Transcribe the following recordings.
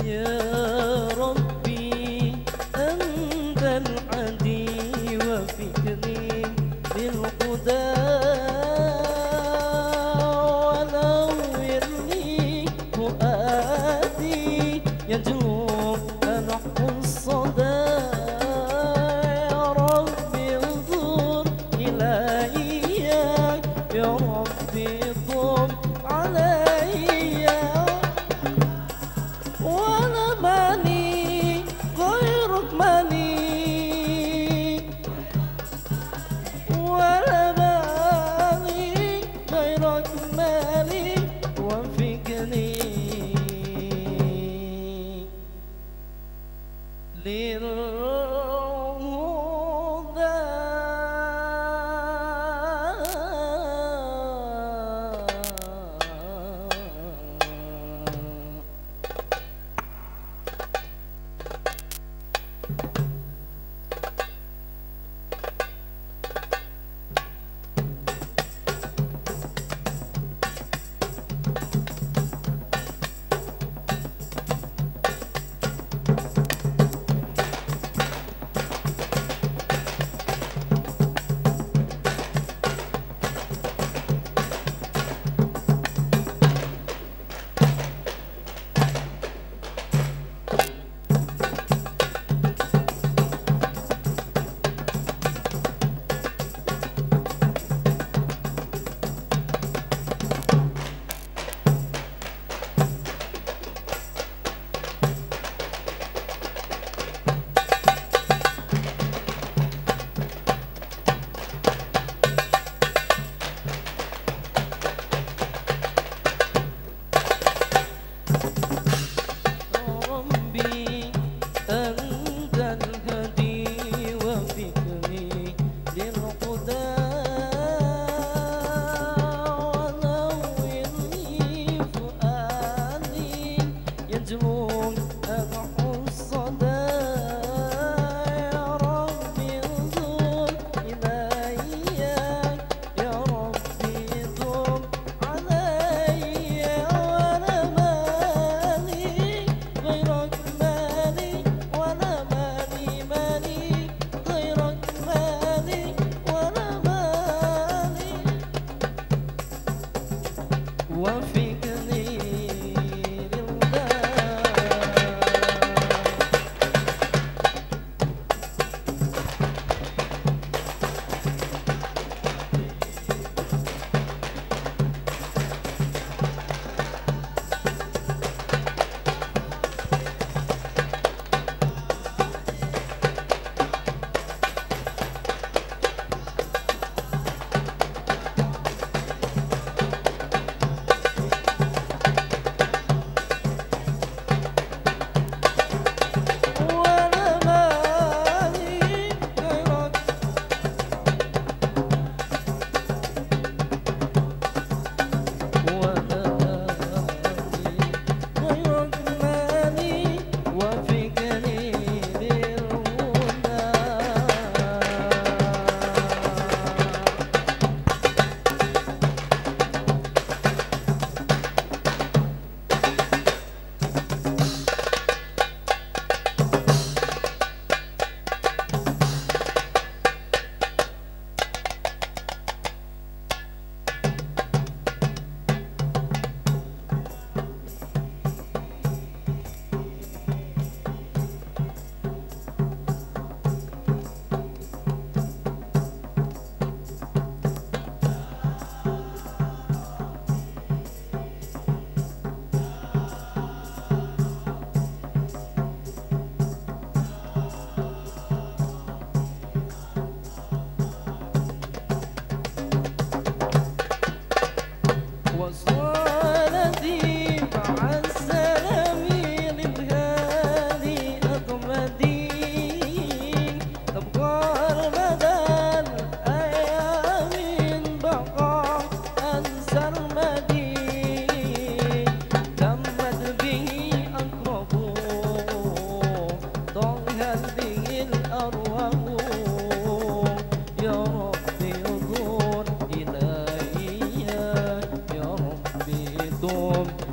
يا ربي أنت العدي وفكري بالهدى ونور لي فؤادي يجلو نحو الصدى يا ربي انظر إلي يا ربي طب علي ولا مالي غيرك مالي ولا مالي غيرك مالي وفقني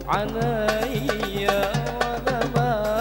علي وانا ما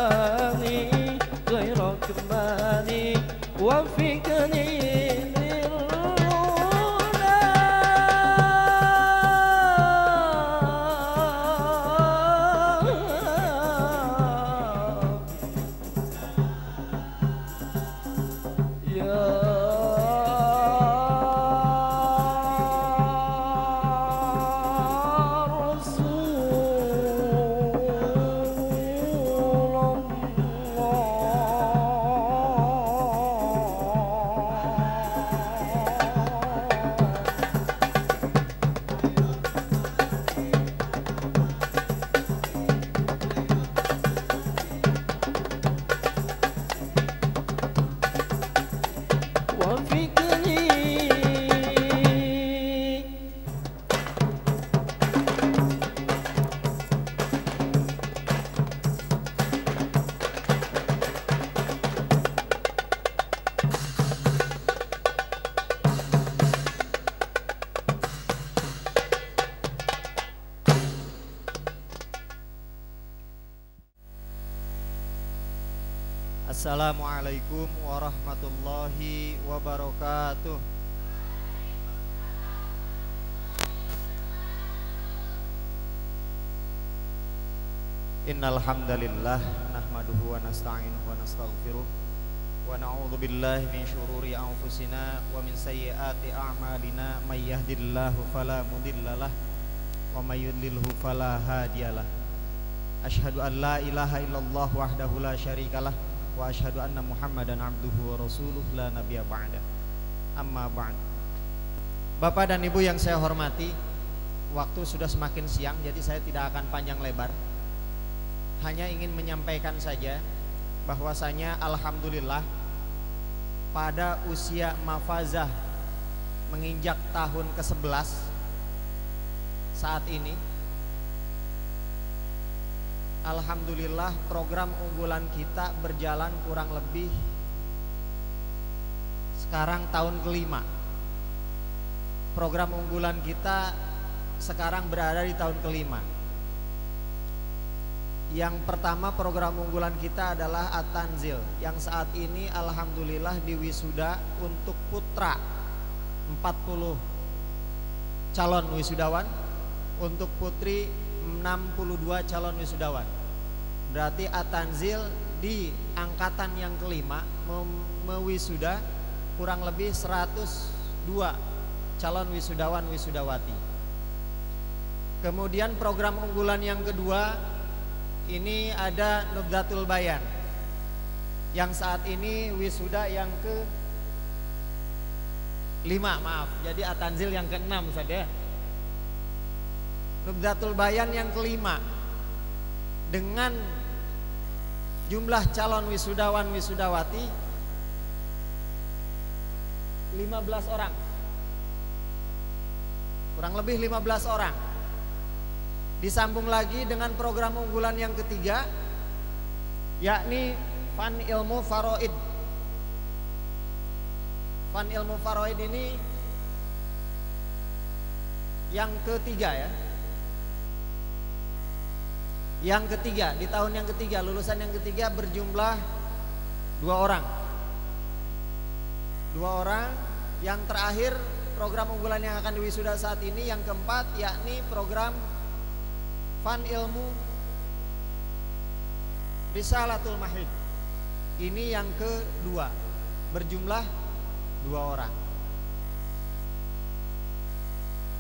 Assalamualaikum warahmatullahi wabarakatuh. Innal hamdalillah nahmaduhu wa nasta'inuhu wa nastaghfiruh wa na'udzu billahi min syururi anfusina wa min sayyiati a'malina may yahdihillahu fala mudhillalah wa may yudlilhu fala hadiyalah. Asyhadu an la ilaha illallah wahdahu la syarikalah wa asyhadu anna Muhammadan abduhu wa rasuluh la nabiyya ba'da. Amma ba'd. Bapak dan Ibu yang saya hormati, waktu sudah semakin siang jadi saya tidak akan panjang lebar. Hanya ingin menyampaikan saja bahwasanya alhamdulillah pada usia mafazah menginjak tahun ke-11 saat ini, alhamdulillah program unggulan kita berjalan kurang lebih sekarang tahun kelima. Program unggulan kita sekarang berada di tahun kelima. Yang pertama program unggulan kita adalah At-Tanzil, yang saat ini alhamdulillah diwisuda untuk putra 40 calon wisudawan, untuk putri 62 calon wisudawan. Berarti At-Tanzil di angkatan yang kelima mewisuda kurang lebih 102 calon wisudawan wisudawati. Kemudian program unggulan yang kedua ini ada Nubdatul Bayan, yang saat ini wisuda yang ke-5, maaf. Jadi At-Tanzil yang ke-6 saja. Nubdatul Bayan yang kelima dengan jumlah calon wisudawan wisudawati 15 orang, kurang lebih 15 orang. Disambung lagi dengan program unggulan yang ketiga, yakni Fan Ilmu Faraid. Fan Ilmu Faraid ini yang ketiga ya. Yang ketiga, di tahun yang ketiga, lulusan yang ketiga berjumlah 2 orang. 2 orang. Yang terakhir program unggulan yang akan diwisuda saat ini yang keempat, yakni program Fan Ilmu Risalatul Mahid. Ini yang kedua, berjumlah 2 orang.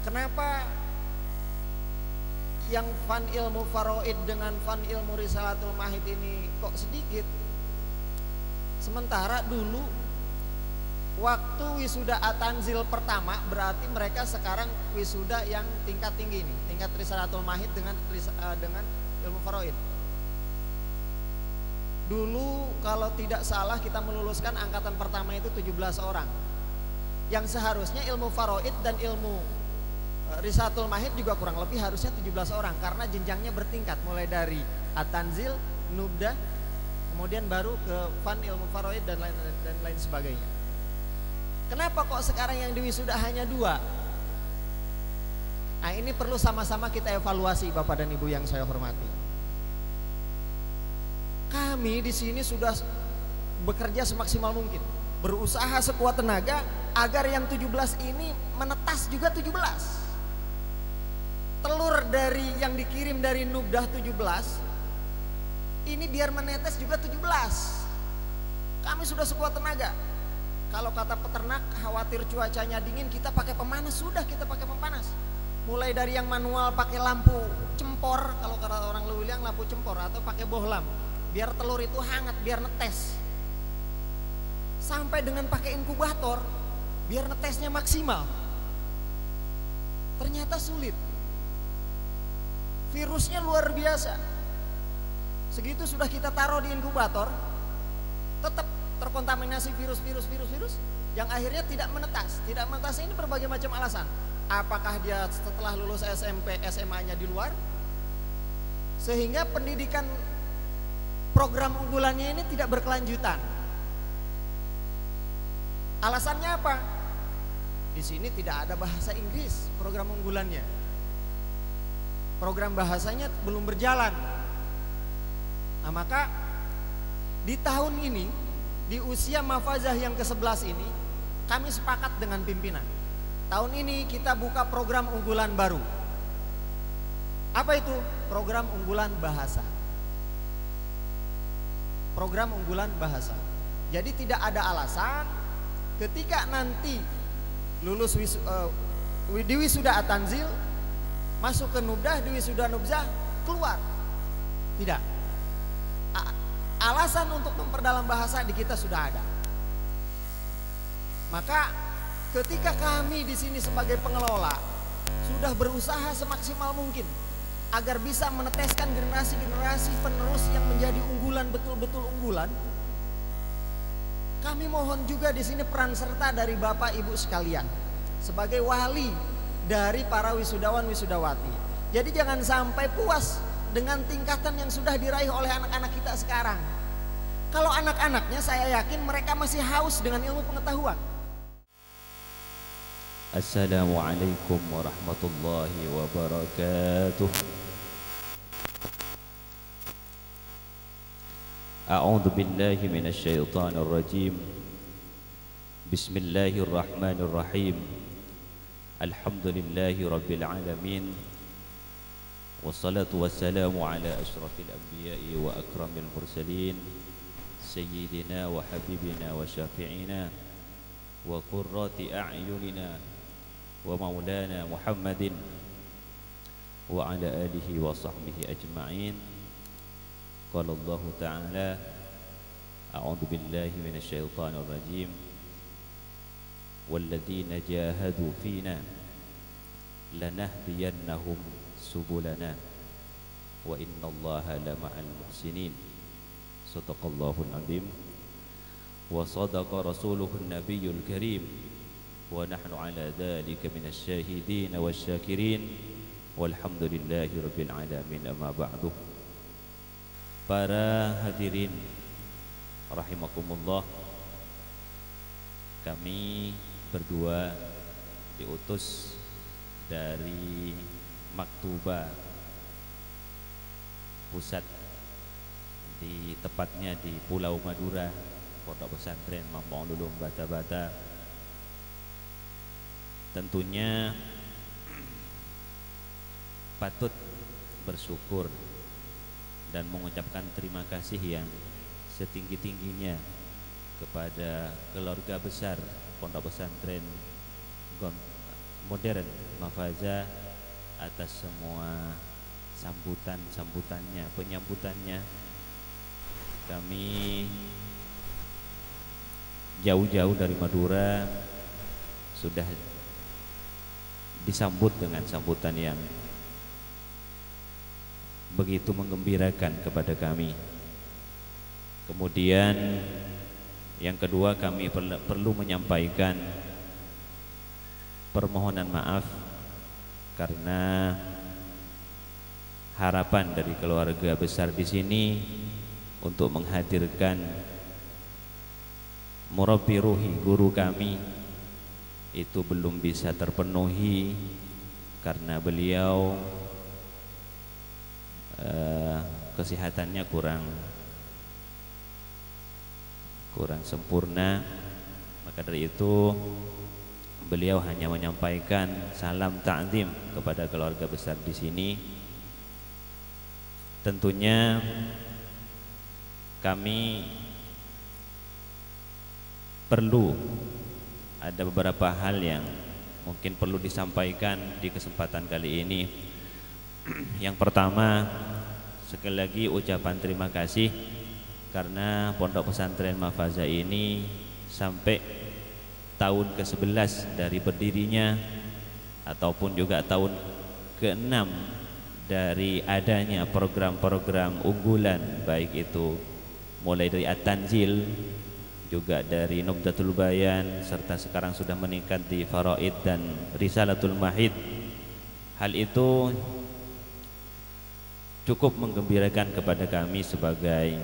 Kenapa yang Fan Ilmu Faraid dengan Fan Ilmu Risalatul Mahid ini kok sedikit? Sementara dulu waktu wisuda At-Tanzil pertama, berarti mereka sekarang wisuda yang tingkat tinggi nih, tingkat Risalatul Mahid dengan Ilmu Faraid. Dulu kalau tidak salah kita meluluskan angkatan pertama itu 17 orang. Yang seharusnya Ilmu Faraid dan Ilmu Risalatul Mahid juga kurang lebih harusnya 17 orang, karena jenjangnya bertingkat mulai dari At-Tanzil, Nubda, kemudian baru ke Fan Ilmu Faraid dan lain sebagainya. Kenapa kok sekarang yang diwisuda hanya 2? Nah, ini perlu sama-sama kita evaluasi Bapak dan Ibu yang saya hormati. Kami di sini sudah bekerja semaksimal mungkin, berusaha sekuat tenaga agar yang 17 ini menetas juga 17. Telur dari yang dikirim dari Nubdah 17 ini biar menetes juga 17. Kami sudah sekuat tenaga. Kalau kata peternak khawatir cuacanya dingin, kita pakai pemanas, sudah kita pakai pemanas. Mulai dari yang manual pakai lampu cempor, kalau kata orang Luwilang lampu cempor, atau pakai bohlam biar telur itu hangat, biar netes. Sampai dengan pakai inkubator biar netesnya maksimal. Ternyata sulit. Virusnya luar biasa. Segitu sudah kita taruh di inkubator, tetap terkontaminasi virus yang akhirnya tidak menetas. Tidak menetas ini berbagai macam alasan. Apakah dia setelah lulus SMP, SMA-nya di luar, sehingga pendidikan program unggulannya ini tidak berkelanjutan. Alasannya apa? Di sini tidak ada bahasa Inggris program unggulannya. Program bahasanya belum berjalan. Nah, maka Di tahun ini, di usia Mafazah yang ke-11 ini, kami sepakat dengan pimpinan. Tahun ini kita buka program unggulan baru. Apa itu? Program unggulan bahasa. Program unggulan bahasa. Jadi tidak ada alasan ketika nanti lulus di wisuda At-Tanzil, masuk ke Nubdah, di wisuda Nubzah, keluar. Tidak. Alasan untuk memperdalam bahasa di kita sudah ada. Maka ketika kami di sini sebagai pengelola sudah berusaha semaksimal mungkin agar bisa meneteskan generasi-generasi penerus yang menjadi unggulan, betul-betul unggulan. Kami mohon juga di sini peran serta dari Bapak Ibu sekalian sebagai wali dari para wisudawan wisudawati. Jadi jangan sampai puas dengan tingkatan yang sudah diraih oleh anak-anak kita sekarang. Kalau anak-anaknya saya yakin mereka masih haus dengan ilmu pengetahuan. Assalamualaikum warahmatullahi wabarakatuh. A'udzu billahi minasy syaithanir rajim. Bismillahirrahmanirrahim. Alhamdulillahi rabbil alamin. Wassalatu wassalamu ala asyrafil anbiya'i wa akramil mursalin sayyidina wa habibina wa syafi'ina wa qurrati a'yunina wa maulana Muhammadin wa ala alihi wa sahbihi ajma'in. Qala Allah Ta'ala, a'udzu billahi minasy syaithanir rajim. Walladzina jahadu fina lanahdiyannahum subulana wa innallaha lama'al muhsinin. Shadaqallahul azim wa sadaqa rasuluhun nabiyyul karim wa nahnu ala dzalika minasy syahidin wasyakirin walhamdulillahi rabbil alamin. Amma ba'du. Para hadirin rahimakumullah, kami berdua diutus dari Maktubah pusat, di tepatnya di Pulau Madura, Pondok Pesantren Mampu Ulum Bata-Bata. Tentunya patut bersyukur dan mengucapkan terima kasih yang setinggi-tingginya kepada keluarga besar Pondok Pesantren Modern Mafazah atas semua sambutannya, penyambutannya. Kami jauh-jauh dari Madura sudah disambut dengan sambutan yang begitu menggembirakan kepada kami. Kemudian yang kedua, kami perlu menyampaikan permohonan maaf karena harapan dari keluarga besar di sini untuk menghadirkan murabbi ruhi, guru kami, itu belum bisa terpenuhi karena beliau kesehatannya kurang sempurna. Maka dari itu beliau hanya menyampaikan salam ta'zim kepada keluarga besar di sini. Tentunya kami perlu ada beberapa hal yang mungkin perlu disampaikan di kesempatan kali ini. Yang pertama, sekali lagi ucapan terima kasih karena Pondok Pesantren Mafazah ini sampai tahun ke-11 dari berdirinya ataupun juga tahun ke-6 dari adanya program-program unggulan, baik itu mulai dari At-Tanzil, juga dari Nubdatul Bayan, serta sekarang sudah meningkat di Faraid dan Risalatul Mahid. Hal itu cukup menggembirakan kepada kami sebagai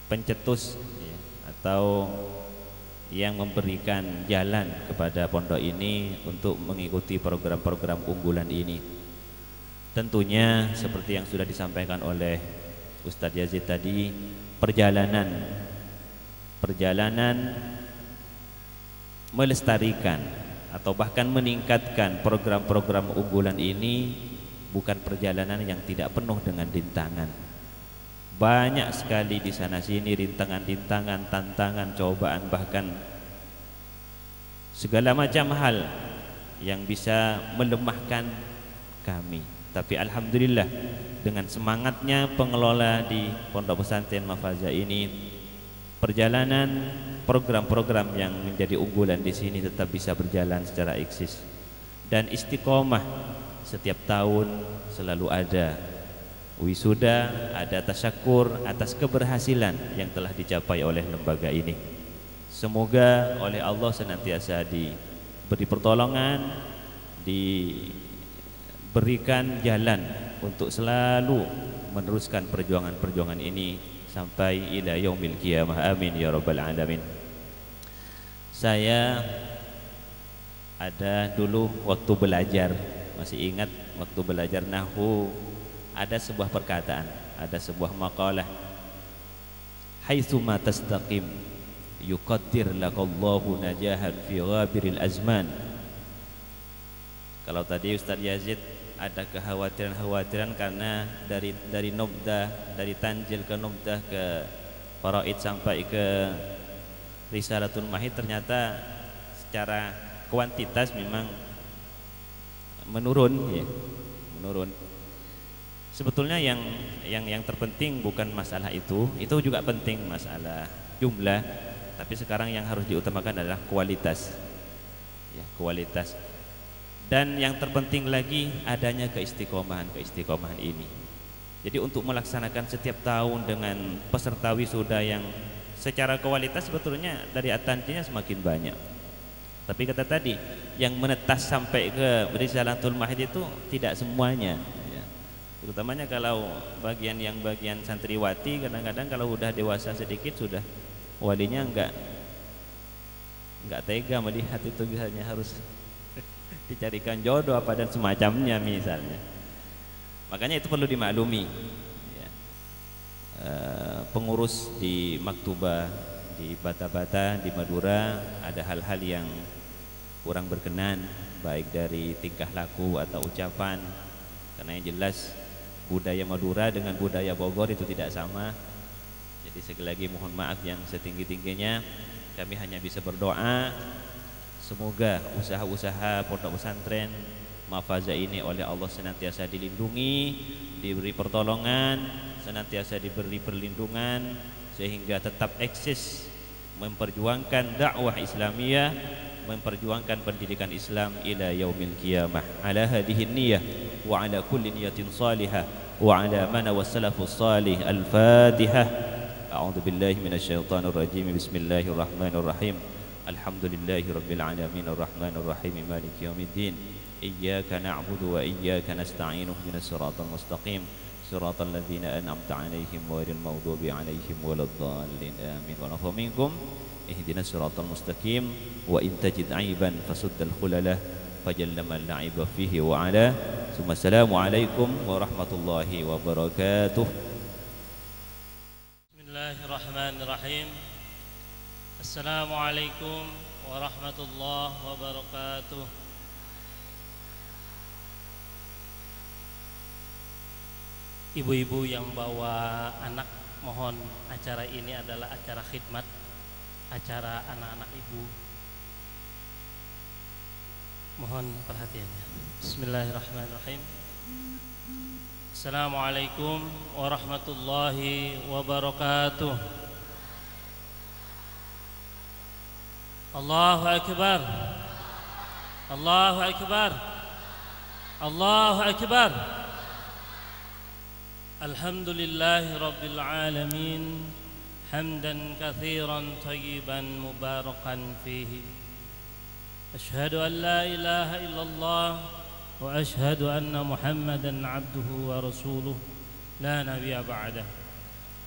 pencetus ya, atau yang memberikan jalan kepada pondok ini untuk mengikuti program-program unggulan ini. Tentunya seperti yang sudah disampaikan oleh Ustadz Yazid tadi, perjalanan melestarikan atau bahkan meningkatkan program-program unggulan ini bukan perjalanan yang tidak penuh dengan rintangan. Banyak sekali di sana sini rintangan-rintangan, tantangan, cobaan, bahkan segala macam hal yang bisa melemahkan kami. Tapi alhamdulillah dengan semangatnya pengelola di Pondok Pesantren Mafaza ini, perjalanan program-program yang menjadi unggulan di sini tetap bisa berjalan secara eksis dan istiqomah. Setiap tahun selalu ada wisuda, ada tasyakur atas keberhasilan yang telah dicapai oleh lembaga ini. Semoga oleh Allah senantiasa diberi pertolongan, diberikan jalan untuk selalu meneruskan perjuangan-perjuangan ini sampai ila yaumil qiyamah. Amin ya rabbal alamin. Saya ada dulu waktu belajar, masih ingat waktu belajar nahwu, ada sebuah perkataan, ada sebuah maqalah, haitsuma tastaqim yuqaddir lakallahu najahan fi ghabiril azman. Kalau tadi Ustadz Yazid ada kekhawatiran karena dari nubdah, dari tanjil ke nubdah ke faraid sampai ke Risalatul Mahid, ternyata secara kuantitas memang menurun ya, menurun. Sebetulnya yang terpenting bukan masalah itu juga penting, masalah jumlah, tapi sekarang yang harus diutamakan adalah kualitas. Ya, kualitas. Dan yang terpenting lagi adanya keistiqomahan ini. Jadi untuk melaksanakan setiap tahun dengan peserta wisuda yang secara kualitas sebetulnya dari atansinya semakin banyak. Tapi kata tadi yang menetas sampai ke Risalatul Mahid itu tidak semuanya ya. Terutamanya kalau bagian santriwati, kadang-kadang kalau udah dewasa sedikit sudah walinya enggak tega melihat itu, misalnya harus dicarikan jodoh apa dan semacamnya misalnya. Makanya itu perlu dimaklumi ya. Pengurus di Maktubah di Bata-Bata di Madura ada hal-hal yang kurang berkenan, baik dari tingkah laku atau ucapan, karena yang jelas budaya Madura dengan budaya Bogor itu tidak sama. Jadi sekali lagi mohon maaf yang setinggi-tingginya. Kami hanya bisa berdoa semoga usaha-usaha Pondok Pesantren Mafaza ini oleh Allah senantiasa dilindungi, diberi pertolongan, senantiasa diberi perlindungan, sehingga tetap eksis memperjuangkan dakwah Islamiyah, memperjuangkan pendidikan Islam ila yaumil qiyamah. Ala hadhihi niyyah wa ala kulli niyatin salihah wa ala man wassalafus salih. Al-Fatihah. A'udzu billahi minasyaitonir rajim. Bismillahirrahmanirrahim. Alhamdulillahi rabbil alamin arrahmanir rahim maliki yaumiddin. Iyyaka na'budu wa iyyaka nasta'in ihdinas siratal mustaqim siratal ladzina an'amta 'alaihim ghairil maghdubi 'alaihim waladdallin amin. Wa nafa minkum ihdinas siratal mustaqim wa in tajid 'aiban fasuddal khulalah fajallamal la'iba fihi wa 'ala. Assalamu alaikum warahmatullahi wabarakatuh. Bismillahirrahmanirrahim. Assalamualaikum warahmatullahi wabarakatuh. Ibu-ibu yang bawa anak, mohon acara ini adalah acara khidmat, acara anak-anak ibu. Mohon perhatiannya. Bismillahirrahmanirrahim. Assalamualaikum warahmatullahi wabarakatuh. Allahu Akbar. Allahu Akbar. Allahu Akbar. Alhamdulillahi Rabbil Alamin. Hamdan kathiran tayyiban mubarakan fihi. Ashhadu an la ilaha illallah wa ashhadu anna Muhammadan abduhu wa rasuluh la nabiyya ba'dah.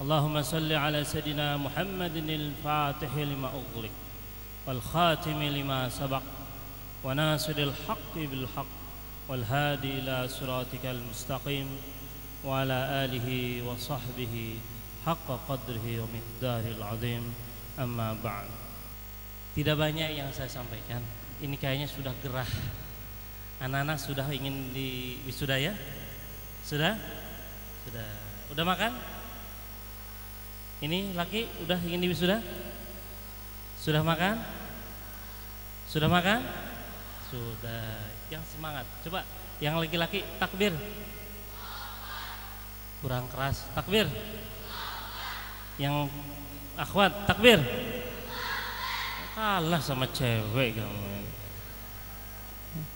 Allahumma salli ala Sayyidina Muhammadin al-Fatih lima ughliq wal khatimi lima sabaq wa nasiril haqqi bil haqq والهادي إلى صراطك المستقيم وعلى آله وصحبه حق قدره ومقداره العظيم. Amma ba'd. Tidak banyak yang saya sampaikan. Ini kayaknya sudah gerah. Anak-anak sudah ingin di wisuda ya? Sudah? Sudah. Udah makan? Ini laki udah ingin di wisuda? Sudah makan? Sudah makan? Sudah. Yang semangat. Coba yang laki-laki takbir. Kurang keras. Takbir. Yang akhwat takbir. Kalah sama cewek kamu.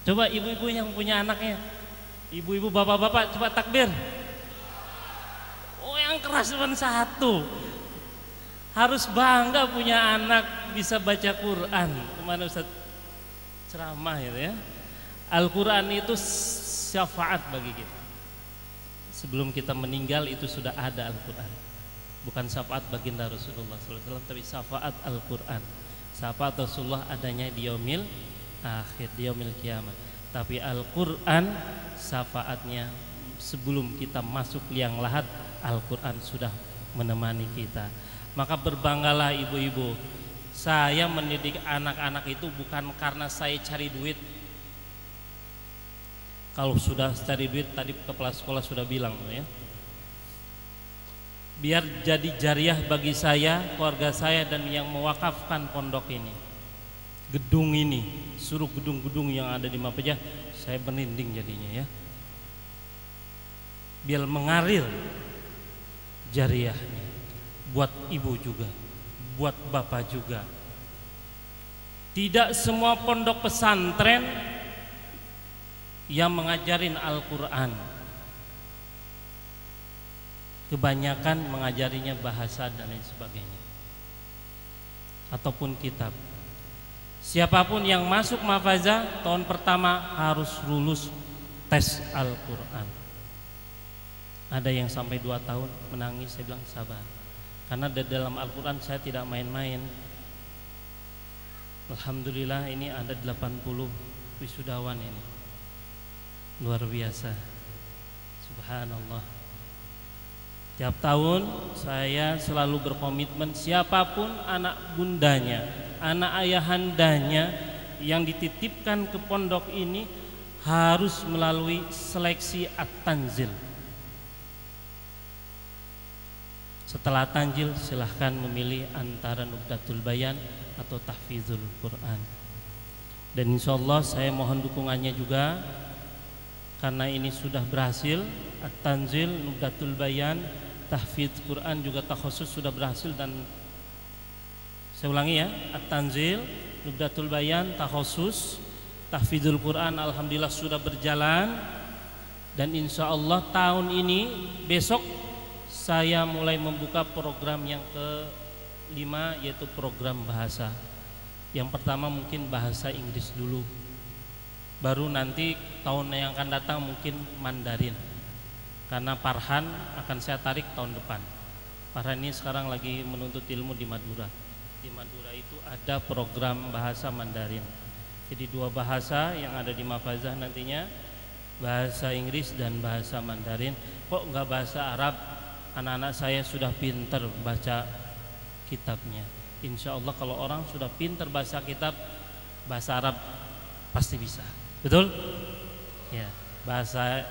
Coba ibu-ibu yang punya anaknya. Ibu-ibu bapak-bapak coba takbir. Oh, yang keras cuma satu. Harus bangga punya anak bisa baca Quran. Kemana Ustaz ceramah itu ya. Al-Quran itu syafaat bagi kita. Sebelum kita meninggal itu sudah ada Al-Quran. Bukan syafaat baginda Rasulullah SAW, tapi syafaat Al-Quran. Syafaat Rasulullah adanya di yaumil akhir, di yaumil kiamat. Tapi Al-Quran syafaatnya sebelum kita masuk liang lahat, Al-Quran sudah menemani kita. Maka berbanggalah ibu-ibu. Saya mendidik anak-anak itu bukan karena saya cari duit. Kalau sudah cari duit, tadi kepala sekolah sudah bilang ya, biar jadi jariah bagi saya, keluarga saya, dan yang mewakafkan pondok ini, gedung ini, suruh gedung-gedung yang ada di Mapejah, saya merinding jadinya ya. Biar mengalir jariahnya, buat ibu juga, buat bapak juga. Tidak semua pondok pesantren yang mengajarin Al-Quran, kebanyakan mengajarinya bahasa dan lain sebagainya, ataupun kitab. Siapapun yang masuk Mahfazah tahun pertama harus lulus tes Al-Quran. Ada yang sampai 2 tahun menangis, saya bilang sabar, karena di dalam Al-Quran saya tidak main-main. Alhamdulillah ini ada 80 wisudawan ini, luar biasa, subhanallah. Tiap tahun saya selalu berkomitmen, siapapun anak bundanya, anak ayahandanya yang dititipkan ke pondok ini harus melalui seleksi at-tanzil. Setelah tanzil silahkan memilih antara Nubdatul Bayan atau Tahfizul Quran. Dan insya Allah saya mohon dukungannya juga, karena ini sudah berhasil. At-Tanzil, Nubdatul Bayan, Tahfidz Quran juga takhusus sudah berhasil. Dan saya ulangi ya, At-Tanzil, Nubdatul Bayan, takhusus, Tahfidzul Quran alhamdulillah sudah berjalan. Dan insya Allah tahun ini, besok saya mulai membuka program yang ke-5, yaitu program bahasa. Yang pertama mungkin bahasa Inggris dulu, baru nanti tahun yang akan datang mungkin Mandarin, karena Farhan akan saya tarik tahun depan. Farhan ini sekarang lagi menuntut ilmu di Madura. Di Madura itu ada program bahasa Mandarin. Jadi 2 bahasa yang ada di Mahfazah nantinya, bahasa Inggris dan bahasa Mandarin. Kok enggak bahasa Arab? Anak-anak saya sudah pintar baca kitabnya. Insya Allah kalau orang sudah pintar baca kitab, bahasa Arab pasti bisa. Betul? Ya, bahasa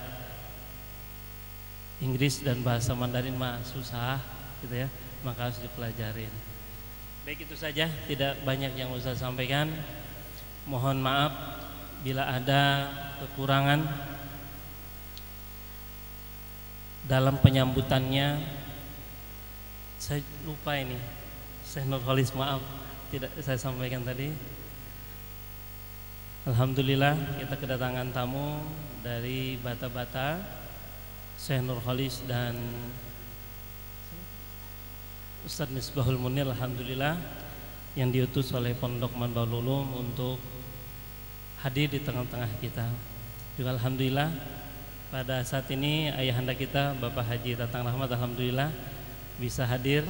Inggris dan bahasa Mandarin mah susah gitu ya, maka harus dipelajarin. Baik, itu saja, tidak banyak yang usah sampaikan. Mohon maaf bila ada kekurangan dalam penyambutannya. Saya lupa ini, Syekh Nurholis, maaf tidak saya sampaikan tadi. Alhamdulillah kita kedatangan tamu dari Bata-Bata, Syekh Nurholis dan Ustadz Misbahul Munir, alhamdulillah, yang diutus oleh Pondok Manbaul Ulum untuk hadir di tengah-tengah kita. Juga alhamdulillah pada saat ini ayahanda kita Bapak Haji Tatang Rahmat alhamdulillah bisa hadir.